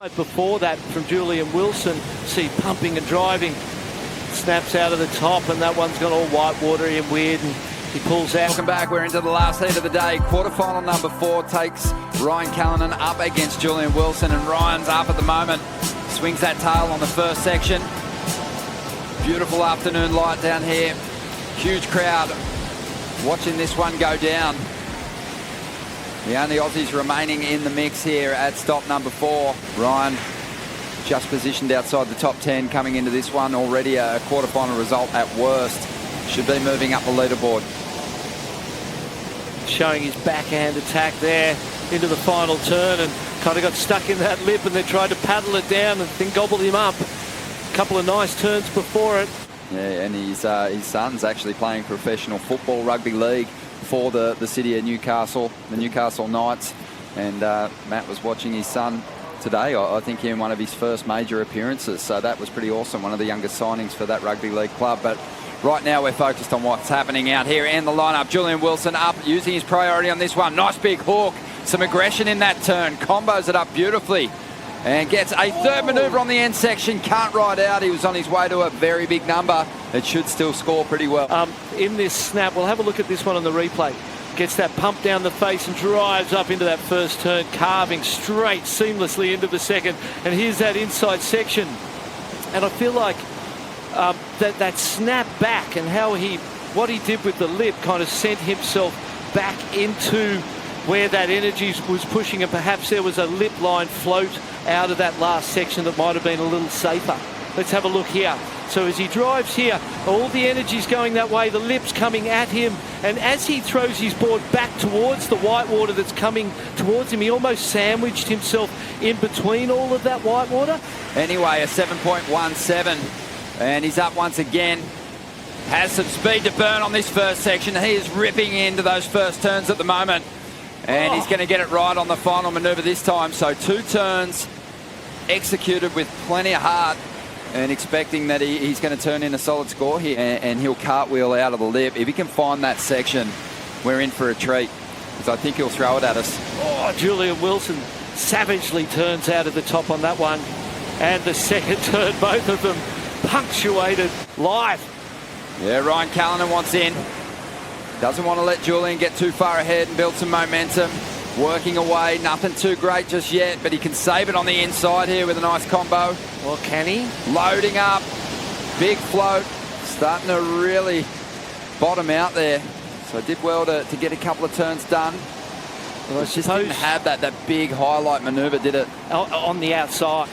Before that from Julian Wilson, see pumping and driving, snaps out of the top, and that one's got all white watery and weird, and he pulls out. Welcome back, we're into the last heat of the day. Quarterfinal number 4 takes Ryan Callinan up against Julian Wilson, and Ryan's up at the moment. Swings that tail on the first section. Beautiful afternoon light down here. Huge crowd watching this one go down. The only Aussies remaining in the mix here at stop number 4. Ryan just positioned outside the top 10 coming into this one. Already a quarterfinal result at worst. Should be moving up the leaderboard. Showing his backhand attack there into the final turn, and kind of got stuck in that lip, and they tried to paddle it down and then gobbled him up. A couple of nice turns before it. Yeah, and his son's actually playing professional football, rugby league, for the city of Newcastle, the Newcastle Knights. And Matt was watching his son today, I think, in one of his first major appearances. So that was pretty awesome, one of the youngest signings for that rugby league club. But right now we're focused on what's happening out here in the lineup. Julian Wilson up, using his priority on this one. Nice big hook, some aggression in that turn, combos it up beautifully, and gets a third manoeuvre on the end section. Can't ride out. He was on his way to a very big number. It should still score pretty well. In this snap, we'll have a look at this one on the replay. Gets that pump down the face and drives up into that first turn, carving straight seamlessly into the second. And here's that inside section. And I feel like that snap back and what he did with the lip kind of sent himself back into where that energy was pushing, and perhaps there was a lip line float out of that last section that might have been a little safer. Let's have a look here. So as he drives here, all the energy's going that way, the lip's coming at him, and as he throws his board back towards the whitewater that's coming towards him, he almost sandwiched himself in between all of that whitewater. Anyway, a 7.17, and he's up once again. Has some speed to burn on this first section. He is ripping into those first turns at the moment, and he's going to get it right on the final manoeuvre this time. So 2 turns executed with plenty of heart, and expecting that he's going to turn in a solid score here, and he'll cartwheel out of the lip. If he can find that section, we're in for a treat, because I think he'll throw it at us. Oh, Julian Wilson savagely turns out of the top on that one, and the second turn, both of them punctuated live. Yeah, Ryan Callinan wants in. Doesn't want to let Julian get too far ahead and build some momentum. Working away, nothing too great just yet, but he can save it on the inside here with a nice combo. Well, can he? Loading up, big float, starting to really bottom out there. So did well to get a couple of turns done. Well, I just didn't have that big highlight manoeuvre, did it? On the outside.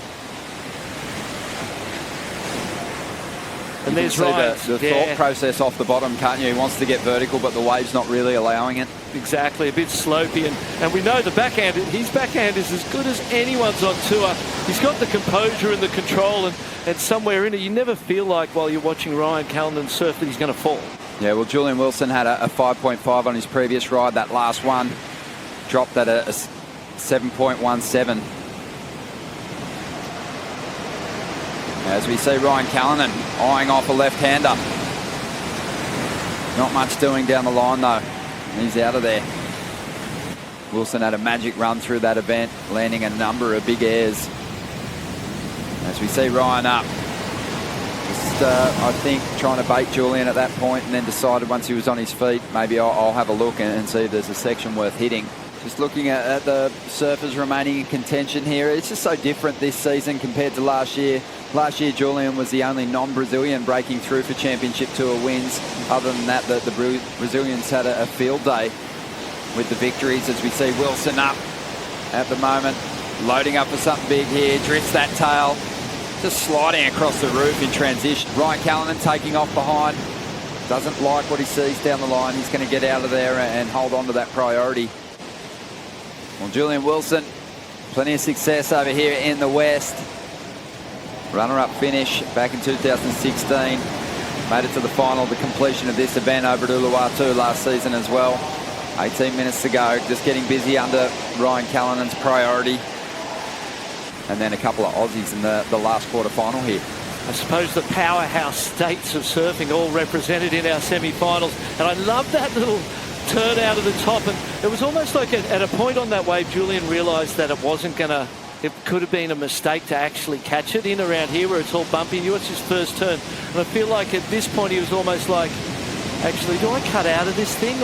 And there's the thought process off the bottom, can't you? He wants to get vertical, but the wave's not really allowing it. Exactly, a bit slopey, and we know the backhand, his backhand is as good as anyone's on tour. He's got the composure and the control, and somewhere in it, you never feel like while you're watching Ryan Callinan surf that he's going to fall. Yeah, well, Julian Wilson had a 5.5 on his previous ride. That last one dropped at a 7.17. As we see Ryan Callinan eyeing off a left-hander. Not much doing down the line though. He's out of there. Wilson had a magic run through that event, landing a number of big airs. As we see Ryan up. Just, I think, trying to bait Julian at that point, and then decided once he was on his feet, maybe I'll have a look and see if there's a section worth hitting. Just looking at the surfers remaining in contention here. It's just so different this season compared to last year. Last year, Julian was the only non-Brazilian breaking through for Championship Tour wins. Other than that, the Brazilians had a field day with the victories. As we see Wilson up at the moment, loading up for something big here. Drifts that tail, just sliding across the roof in transition. Ryan Callinan taking off behind. Doesn't like what he sees down the line. He's going to get out of there and hold on to that priority. Well, Julian Wilson, plenty of success over here in the West. Runner-up finish back in 2016. Made it to the final, the completion of this event over at Uluwatu last season as well. 18 minutes to go, just getting busy under Ryan Callinan's priority. And then a couple of Aussies in the last quarter-final here. I suppose the powerhouse states of surfing all represented in our semi-finals. And I love that little turn out of the top, and it was almost like at a point on that wave, Julian realised that it wasn't going to it could have been a mistake to actually catch it in around here where it's all bumpy. You watch his first turn, and I feel like at this point he was almost like, actually, do I cut out of this thing?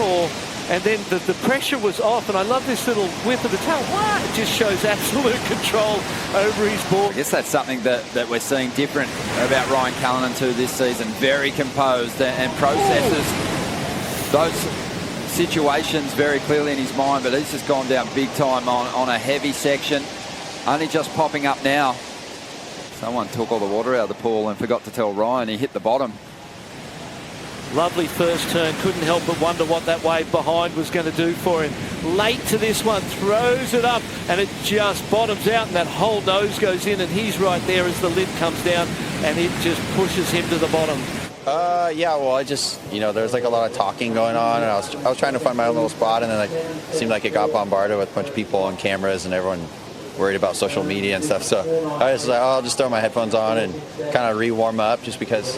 And then the pressure was off, and I love this little whip of the tail. Wow, it just shows absolute control over his ball. I guess that's something that we're seeing different about Ryan Callinan too this season. Very composed and processes those situations very clearly in his mind, but he's just gone down big time on a heavy section. Only just popping up now. Someone took all the water out of the pool and forgot to tell Ryan he hit the bottom. Lovely first turn. Couldn't help but wonder what that wave behind was going to do for him. Late to this one, throws it up, and it just bottoms out, and that whole nose goes in, and he's right there as the lid comes down, and it just pushes him to the bottom. Yeah, well, I just, there's like a lot of talking going on, and I was trying to find my own little spot, and then it seemed like it got bombarded with a bunch of people and cameras and everyone worried about social media and stuff. So I was like, oh, I'll just throw my headphones on and kind of re-warm up, just because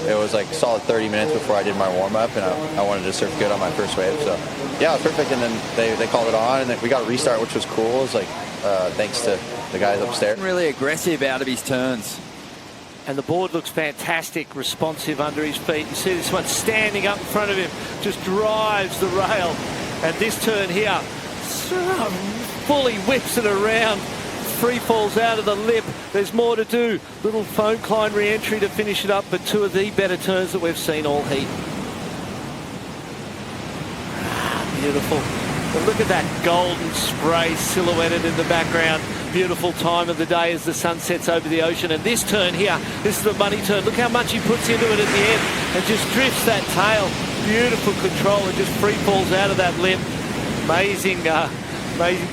it was like solid 30 minutes before I did my warm-up, and I wanted to surf good on my first wave. So yeah, it was perfect. And then they called it on, and then we got a restart, which was cool. It was like thanks to the guys upstairs. Really aggressive out of his turns. And the board looks fantastic, responsive under his feet. You see this one standing up in front of him, just drives the rail. And this turn here, fully whips it around, free falls out of the lip. There's more to do. Little phone climb re-entry to finish it up, but two of the better turns that we've seen all heat. Beautiful. But look at that golden spray silhouetted in the background. Beautiful time of the day as the sun sets over the ocean. And this turn here, this is the money turn. Look how much he puts into it at the end and just drifts that tail. Beautiful control and just free falls out of that lip. Amazing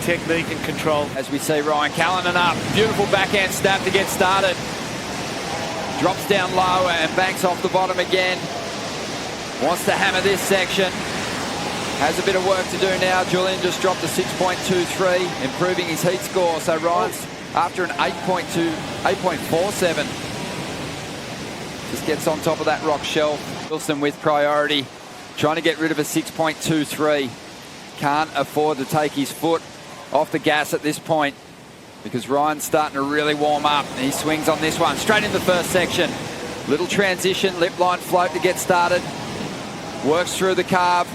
technique and control. As we see Ryan Callinan up. Beautiful backhand snap to get started. Drops down low and banks off the bottom again. Wants to hammer this section. Has a bit of work to do now. Julian just dropped a 6.23, improving his heat score. So Ryan's after an 8.47. Just gets on top of that rock shelf. Wilson with priority, trying to get rid of a 6.23. Can't afford to take his foot off the gas at this point, because Ryan's starting to really warm up. And he swings on this one, straight in the first section. Little transition, lip line float to get started. Works through the carve.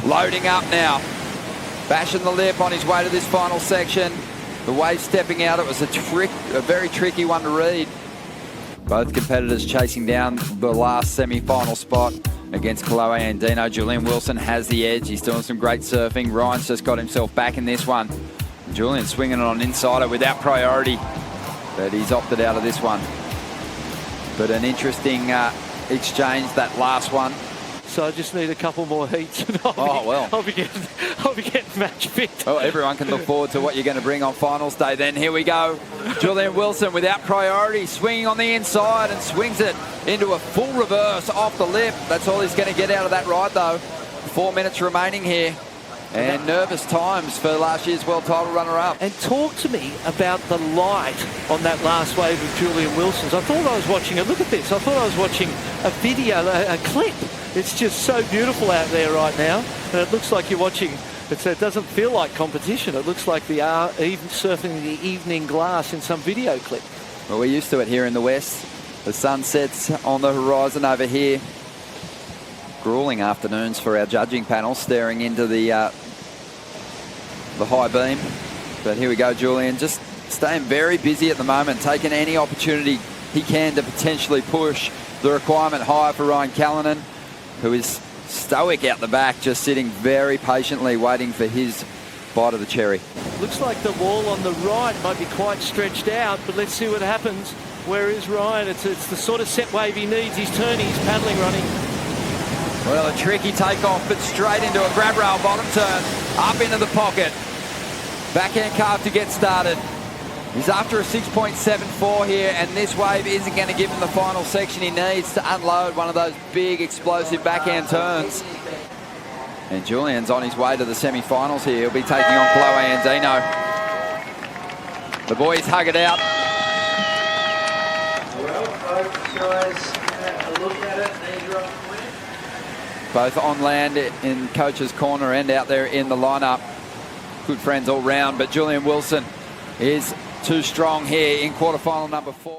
Loading up now. Bashing the lip on his way to this final section. The wave stepping out. It was a very tricky one to read. Both competitors chasing down the last semi-final spot against Callinan and Dino. Julian Wilson has the edge. He's doing some great surfing. Ryan's just got himself back in this one. Julian swinging it on insider without priority, but he's opted out of this one. But an interesting exchange, that last one. So I just need a couple more heats. And I'll be getting match fit. Well, everyone can look forward to what you're going to bring on finals day then. Here we go. Julian Wilson without priority, swinging on the inside and swings it into a full reverse off the lip. That's all he's going to get out of that ride though. 4 minutes remaining here. And nervous times for last year's world title runner-up. And talk to me about the light on that last wave of Julian Wilson's. I thought I was watching it. Look at this. I thought I was watching a video, a clip. It's just so beautiful out there right now. And it looks like you're watching, it doesn't feel like competition. It looks like the even surfing the evening glass in some video clip. Well, we're used to it here in the West. The sun sets on the horizon over here. Grueling afternoons for our judging panel, staring into the high beam. But here we go, Julian, just staying very busy at the moment, taking any opportunity he can to potentially push the requirement higher for Ryan Callinan, who is stoic out the back, just sitting very patiently waiting for his bite of the cherry. Looks like the wall on the right might be quite stretched out, but let's see what happens. Where is Ryan? It's the sort of set wave he needs. He's turning, he's paddling, running. Well, a tricky takeoff, but straight into a grab rail bottom turn, up into the pocket. Backhand carve to get started. He's after a 6.74 here, and this wave isn't going to give him the final section he needs to unload one of those big explosive backhand turns. And Julian's on his way to the semi-finals here. He'll be taking on Callinan and Dino. The boys hug it out. Well, folks, guys, look at it. There's your win. Both on land in coach's corner and out there in the lineup. Good friends all round, but Julian Wilson is Too strong here in quarterfinal number 4.